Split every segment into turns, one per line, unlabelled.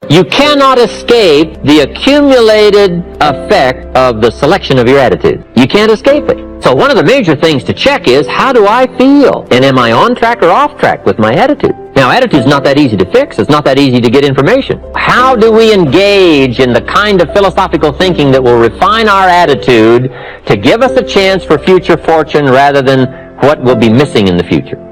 You cannot escape the accumulated effect of the selection of your attitude. You can't escape it. So one of the major things to check is, how do I feel? And am I on track or off track with my attitude? Now, attitude's not that easy to fix. It's not that easy to get information. How do we engage in the kind of philosophical thinking that will refine our attitude to give us a chance for future fortune rather than what will be missing in the future?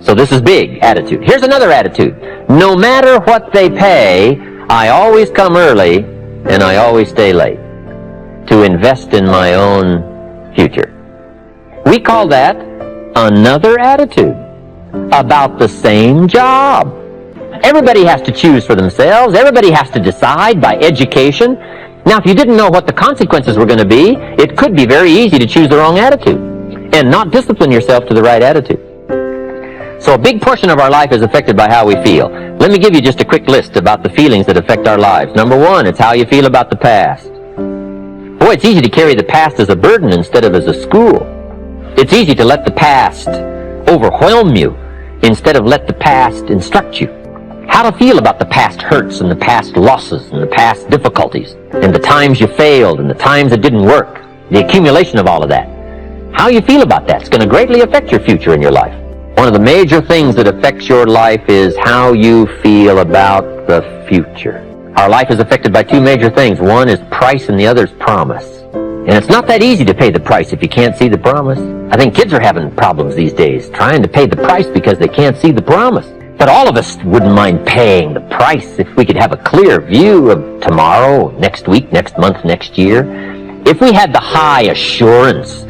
So this is big, attitude. Here's another attitude. No matter what they pay, I always come early and I always stay late to invest in my own future. We call that another attitude about the same job. Everybody has to choose for themselves. Everybody has to decide by education. Now, if you didn't know what the consequences were going to be, it could be very easy to choose the wrong attitude and not discipline yourself to the right attitude. So a big portion of our life is affected by how we feel. Let me give you just a quick list about the feelings that affect our lives. Number one, it's how you feel about the past. Boy, it's easy to carry the past as a burden instead of as a school. It's easy to let the past overwhelm you instead of let the past instruct you. How to feel about the past hurts and the past losses and the past difficulties and the times you failed and the times it didn't work. The accumulation of all of that. How you feel about that is going to greatly affect your future in your life. One of the major things that affects your life is how you feel about the future. Our life is affected by two major things. One is price and the other is promise. And it's not that easy to pay the price if you can't see the promise. I think kids are having problems these days trying to pay the price because they can't see the promise. But all of us wouldn't mind paying the price if we could have a clear view of tomorrow, next week, next month, next year. If we had the high assurance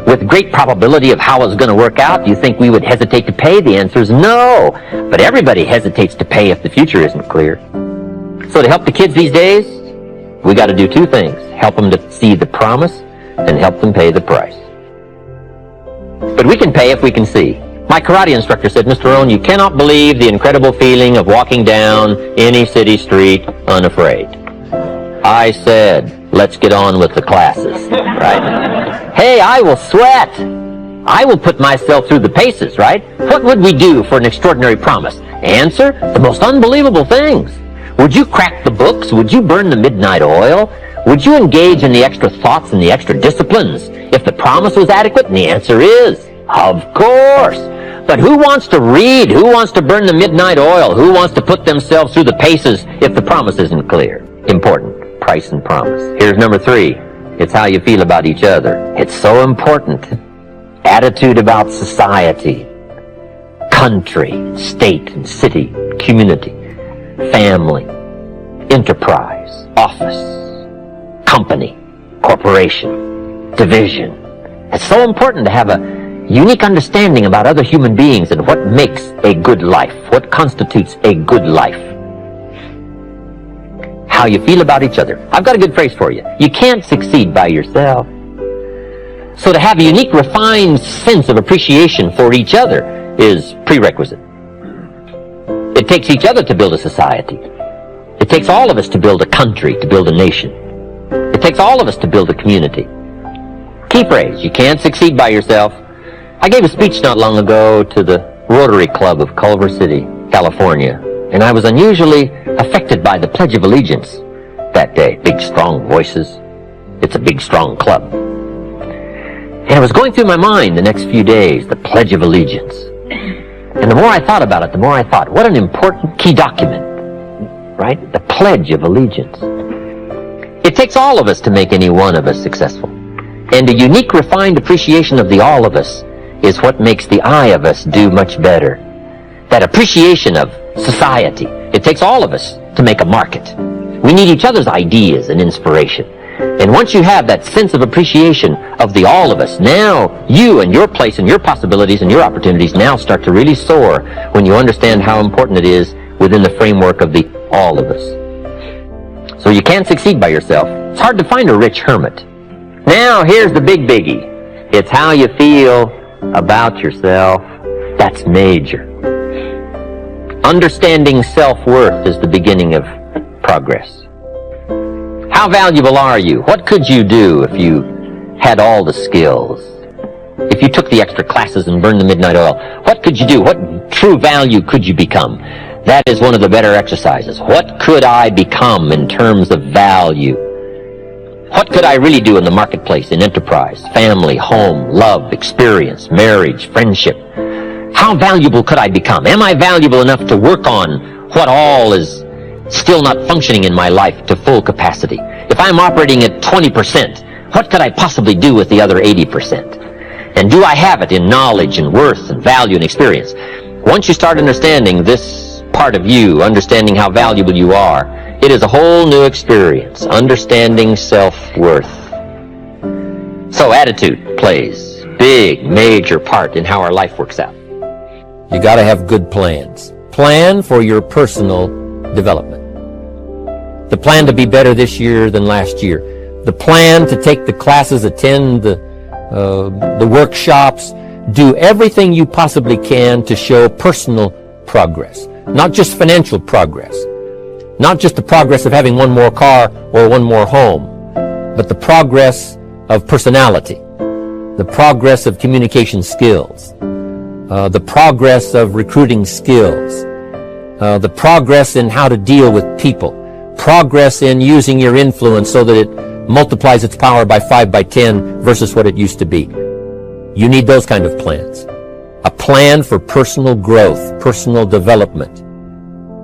with great probability of how it's going to work out, do you think we would hesitate to pay? The answer is no. But everybody hesitates to pay if the future isn't clear. So to help the kids these days, we got to do two things. Help them to see the promise and help them pay the price. But we can pay if we can see. My karate instructor said, Mr. Rohn, you cannot believe the incredible feeling of walking down any city street unafraid. I said, let's get on with the classes, right? Hey, I will sweat. I will put myself through the paces, right? What would we do for an extraordinary promise? Answer, the most unbelievable things. Would you crack the books? Would you burn the midnight oil? Would you engage in the extra thoughts and the extra disciplines if the promise was adequate? And the answer is, of course. But who wants to read? Who wants to burn the midnight oil? Who wants to put themselves through the paces if the promise isn't clear? Important. Price and promise. Here's number three. It's how you feel about each other. It's so important. Attitude about society, country, state and city, community, family, enterprise, office, company, corporation, division. It's so important to have a unique understanding about other human beings and what makes a good life, what constitutes a good life. How you feel about each other. I've got a good phrase for you. You can't succeed by yourself. So to have a unique, refined sense of appreciation for each other is prerequisite. It takes each other to build a society. It takes all of us to build a country, to build a nation. It takes all of us to build a community. Key phrase, you can't succeed by yourself. I gave a speech not long ago to the Rotary Club of Culver City, California, and I was unusually affected by the Pledge of Allegiance that day. Big, strong voices. It's a big, strong club. And it was going through my mind the next few days, the Pledge of Allegiance. And the more I thought about it, the more I thought, what an important key document, right? The Pledge of Allegiance. It takes all of us to make any one of us successful. And a unique, refined appreciation of the all of us is what makes the I of us do much better. That appreciation of society. It takes all of us to make a market. We need each other's ideas and inspiration. And once you have that sense of appreciation of the all of us, now you and your place and your possibilities and your opportunities now start to really soar when you understand how important it is within the framework of the all of us. So you can't succeed by yourself. It's hard to find a rich hermit. Now here's the big biggie. It's how you feel about yourself. That's major. Understanding self-worth is the beginning of progress. How valuable are you? What could you do if you had all the skills? If you took the extra classes and burned the midnight oil, what could you do? What true value could you become? That is one of the better exercises. What could I become in terms of value? What could I really do in the marketplace, in enterprise, family, home, love, experience, marriage, friendship? How valuable could I become? Am I valuable enough to work on what all is still not functioning in my life to full capacity? If I'm operating at 20%, what could I possibly do with the other 80%? And do I have it in knowledge and worth and value and experience? Once you start understanding this part of you, understanding how valuable you are, it is a whole new experience, understanding self-worth. So attitude plays a big, major part in how our life works out. You got to have good plans. Plan for your personal development. The plan to be better this year than last year. The plan to take the classes, attend the workshops, do everything you possibly can to show personal progress. Not just financial progress. Not just the progress of having one more car or one more home, but the progress of personality, the progress of communication skills, the progress of recruiting skills, the progress in how to deal with people, progress in using your influence so that it multiplies its power by 5 by 10 versus what it used to be. You need those kind of plans. A plan for personal growth, personal development.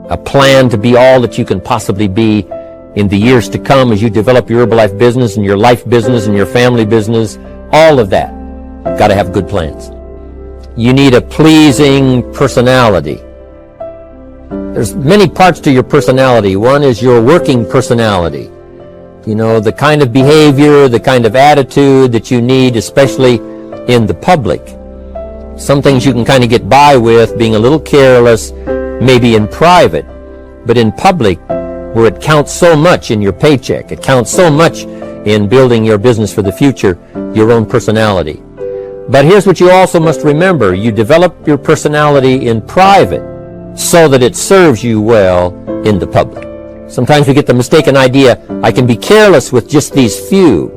A plan to be all that you can possibly be in the years to come as you develop your Herbalife business and your life business and your family business. All of that. Got to have good plans. You need a pleasing personality. There's many parts to your personality. One is your working personality. You know, the kind of behavior, the kind of attitude that you need, especially in the public. Some things you can kind of get by with being a little careless, maybe in private, but in public, where it counts so much in your paycheck, it counts so much in building your business for the future, your own personality. But here's what you also must remember. You develop your personality in private so that it serves you well in the public. Sometimes we get the mistaken idea, I can be careless with just these few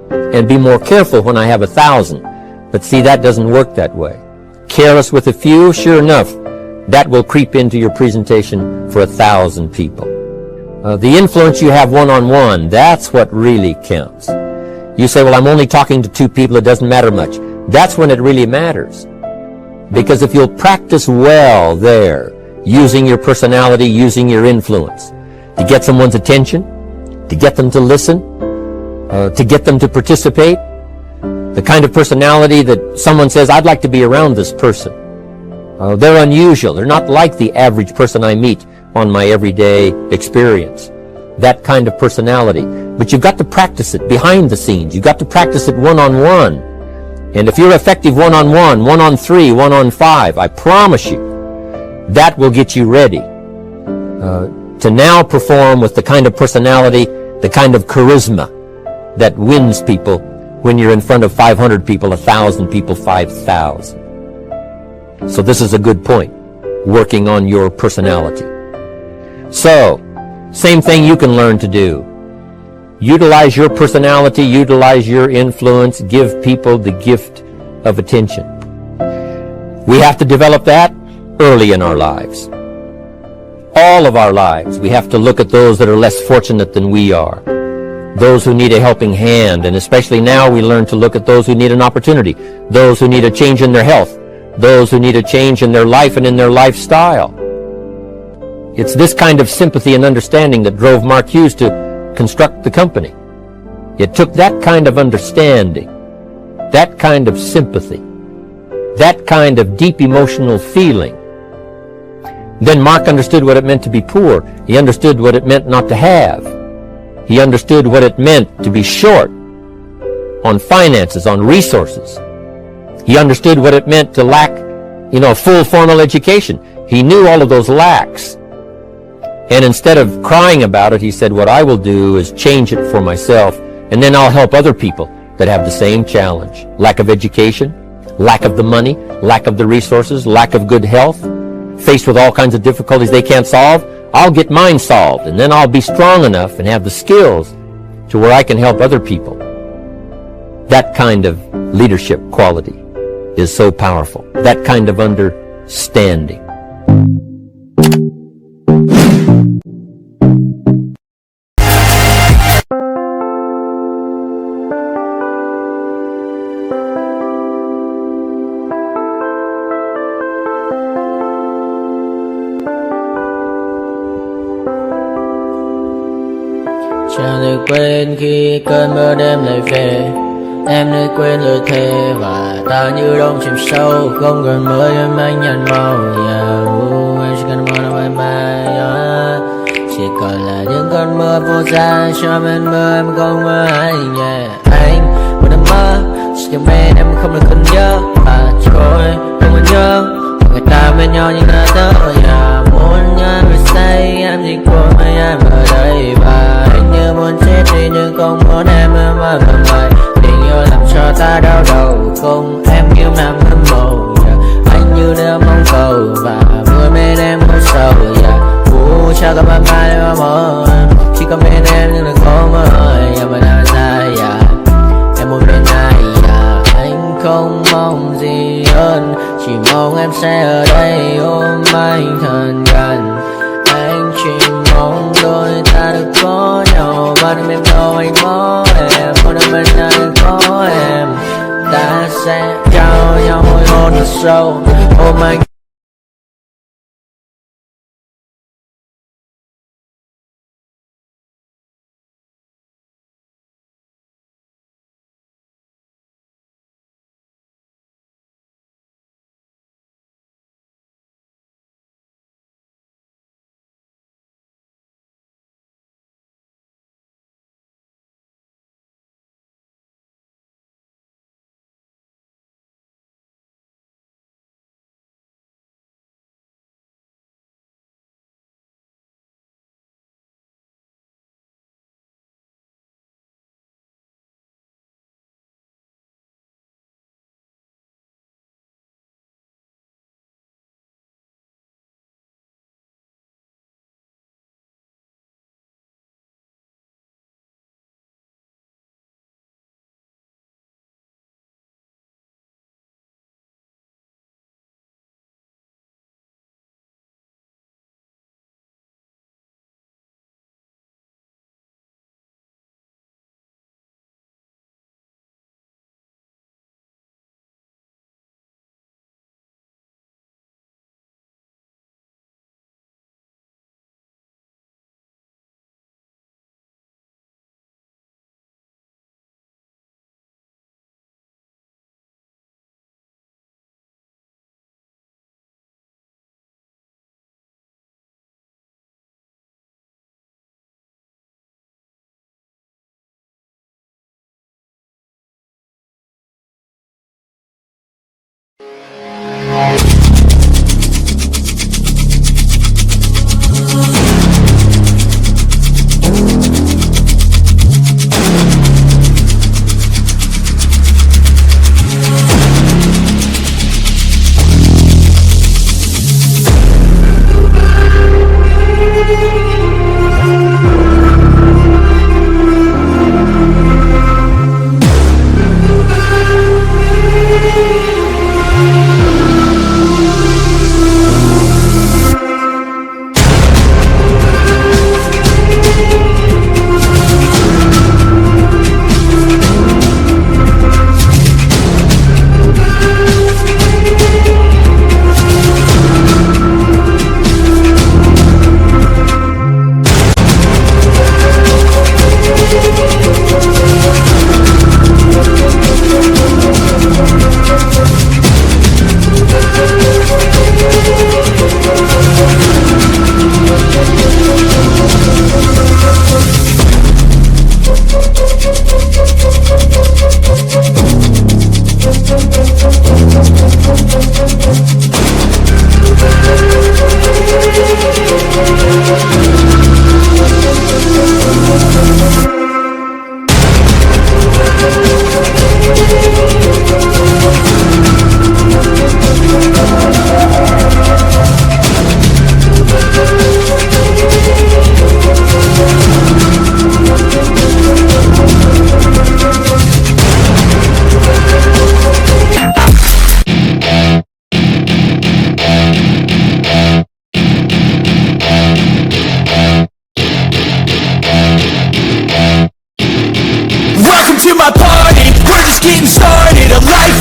and be more careful when I have 1,000. But see, that doesn't work that way. Careless with a few, sure enough, that will creep into your presentation for 1,000 people. The influence you have one-on-one, that's what really counts. You say, well, I'm only talking to 2 people, it doesn't matter much. That's when it really matters. Because if you'll practice well there, using your personality, using your influence, to get someone's attention, to get them to listen, to get them to participate, the kind of personality that someone says, I'd like to be around this person. They're unusual. They're not like the average person I meet on my everyday experience. That kind of personality. But you've got to practice it behind the scenes. You've got to practice it one-on-one. And if you're effective one-on-one, 1-on-3, 1-on-5, I promise you, that will get you ready to now perform with the kind of personality, the kind of charisma that wins people when you're in front of 500 people, 1,000 people, 5,000. So this is a good point, working on your personality. So, same thing you can learn to do. Utilize your personality, utilize your influence, give people the gift of attention. We have to develop that early in our lives. All of our lives, we have to look at those that are less fortunate than we are. Those who need a helping hand, and especially now we learn to look at those who need an opportunity, those who need a change in their health, those who need a change in their life and in their lifestyle. It's this kind of sympathy and understanding that drove Mark Hughes to construct the company. It took that kind of understanding, that kind of sympathy, that kind of deep emotional feeling. Then Mark understood what it meant to be poor. He understood what it meant not to have. He understood what it meant to be short on finances, on resources. He understood what it meant to lack, full formal education. He knew all of those lacks. And instead of crying about it, he said, what I will do is change it for myself, and then I'll help other people that have the same challenge. Lack of education, lack of the money, lack of the resources, lack of good health, faced with all kinds of difficulties they can't solve. I'll get mine solved, and then I'll be strong enough and have the skills to where I can help other people. That kind of leadership quality is so powerful. That kind of understanding.
Chẳng thể quên khi cơn mưa đêm lại về. Em nơi quên lời thề và ta như đông chìm sâu, không còn mơ đêm anh nhạt màu. Em chỉ cần mơ bye bye. Chỉ còn là những cơn mưa vô giá cho bên mơ em không mơ anh. Anh một đêm mơ chỉ cần bên em không được cần nhớ và trôi không còn nhớ người ta bên nhau nhưng đã thở. Muốn nhớ người say em chỉ của mấy em ở đây và anh như muốn chết đi nhưng không muốn em ở ngoài. Tình yêu làm cho ta đau đầu không em yêu nam hâm mộ. Anh như đêm mong cầu và mưa bên em có sầu. Chào các bạn mai mà mơ chỉ có bên em nhưng đừng có mơ. Mà đã ra em muốn bên ai. Anh không mong gì hơn, chỉ mong em sẽ ở đây ôm anh thật gần. Anh chỉ mong đôi ta được có nhau mà đừng em đâu anh có em. Một đêm bên anh có em, ta sẽ trao nhau môi hôn thật sâu ôm anh.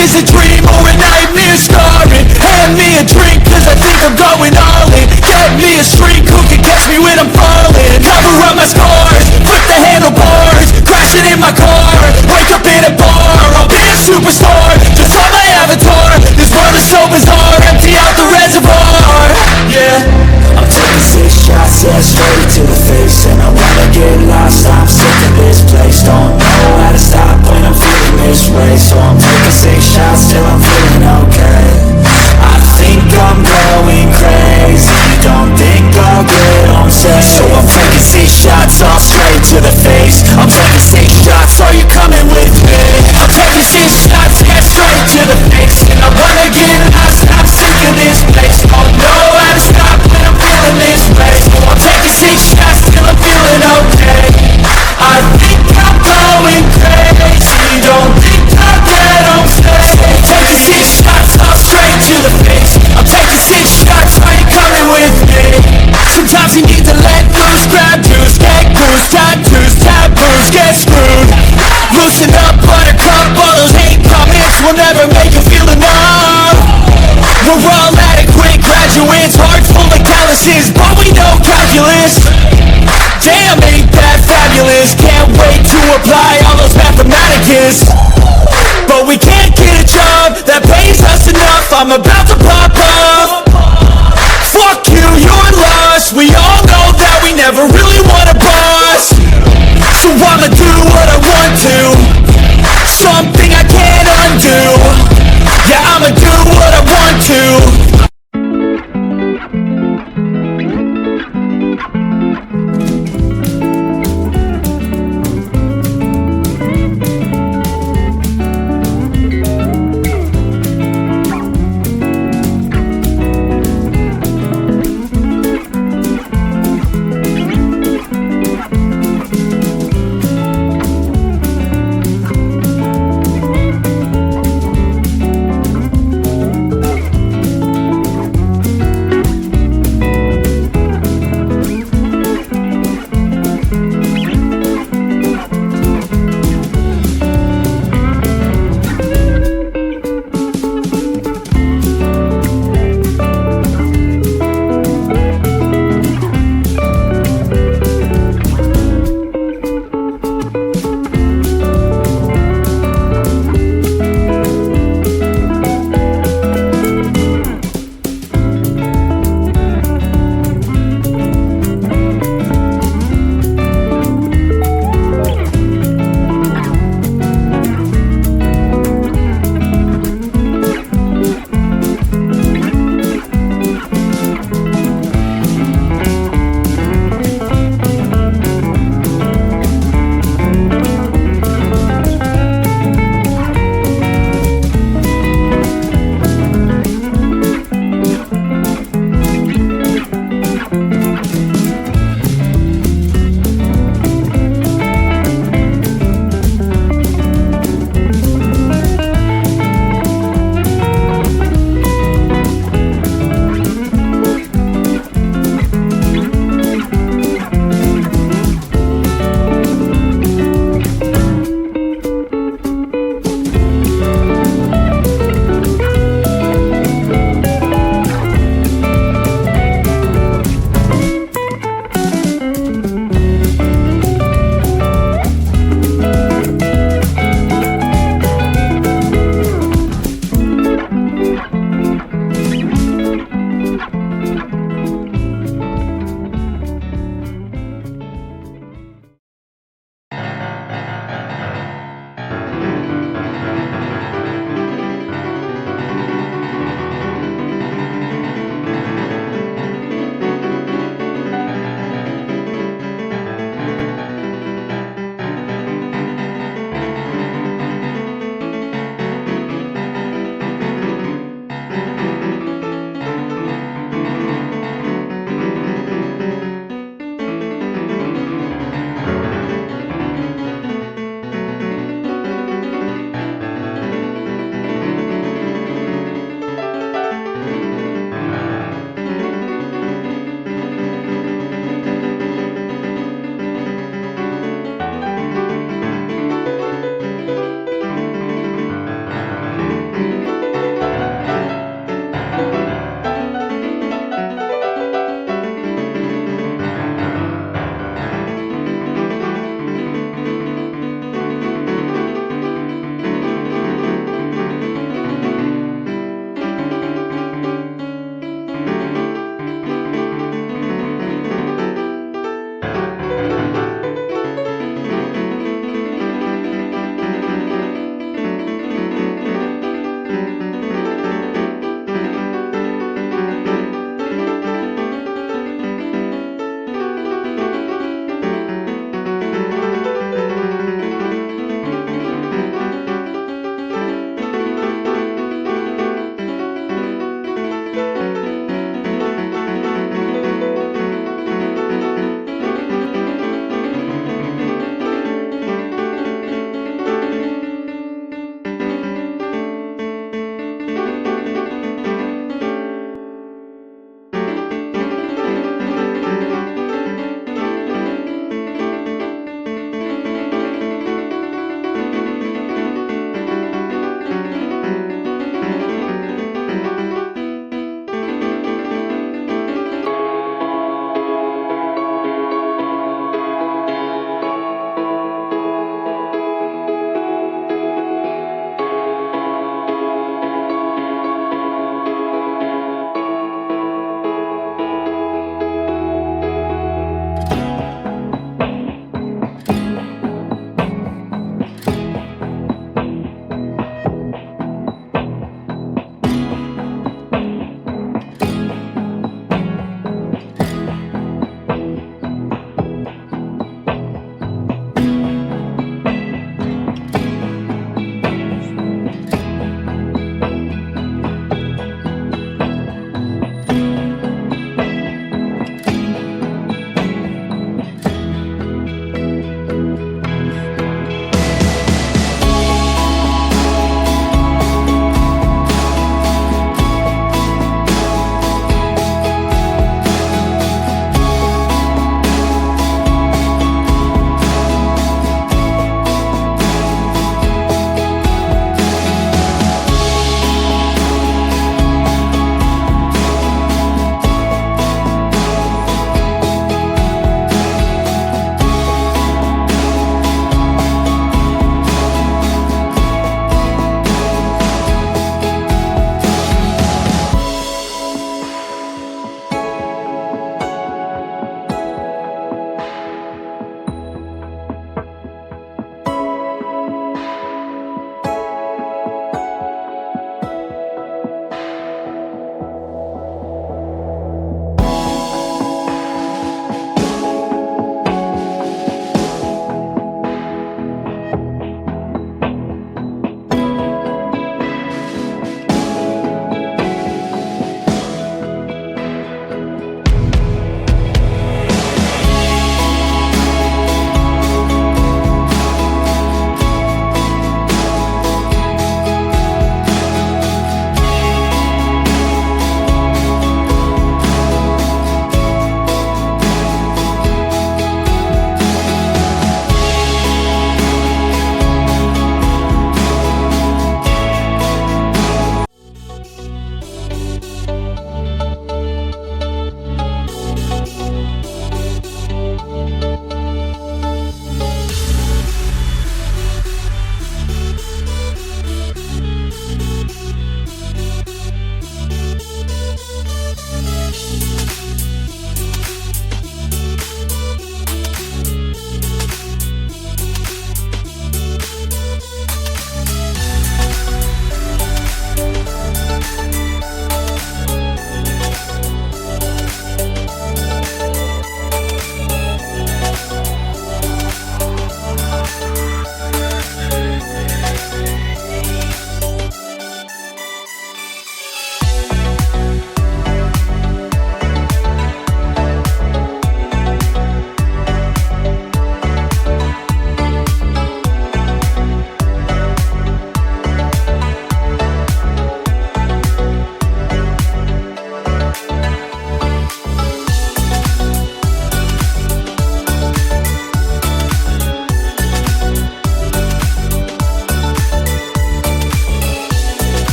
is a dream or a nightmare starring? Hand me a drink cause I think I'm going all in. Get me a shrink who can catch me when I'm falling. Cover up my scars, flip the handle in a bar, I'll be a superstar, just on my avatar. This world is so bizarre, empty out the reservoir. Yeah, I'm taking 6 shots, yeah, straight to the face. And I wanna get lost, I'm sick of this place. Don't know how to stop when I'm feeling this way. So I'm taking 6 shots till I'm feeling okay. I think I'm going crazy, don't think I'll get on safe. So I'm taking 6 shots, all straight to the face. I'm taking 6 shots, are you coming with me? I'm taking 6 shots, yeah, straight to the face. And I wanna get lost, I'm sick of this place. Don't know how to stop when I'm feeling this way. So I'm taking 6 shots till I'm feeling okay. I think I'm going crazy, don't think I'll get on safe. Taking 6 shots, all straight to the face. I'm taking 6 shots, are you coming with me? Sometimes you need to let loose, grab juice, get goose, tattoos, taboos, get screwed. Loosen up, buttercup, all those hate comments will never make you feel enough. We're all adequate graduates, hearts full of calluses, but we know calculus. Damn, ain't that fabulous, can't wait to apply all those mathematicus. But we can't get a job that pays us enough, I'm about to pop up. Fuck you, you're lost, we all know that we never really want a boss. So I'ma do what I want to. Some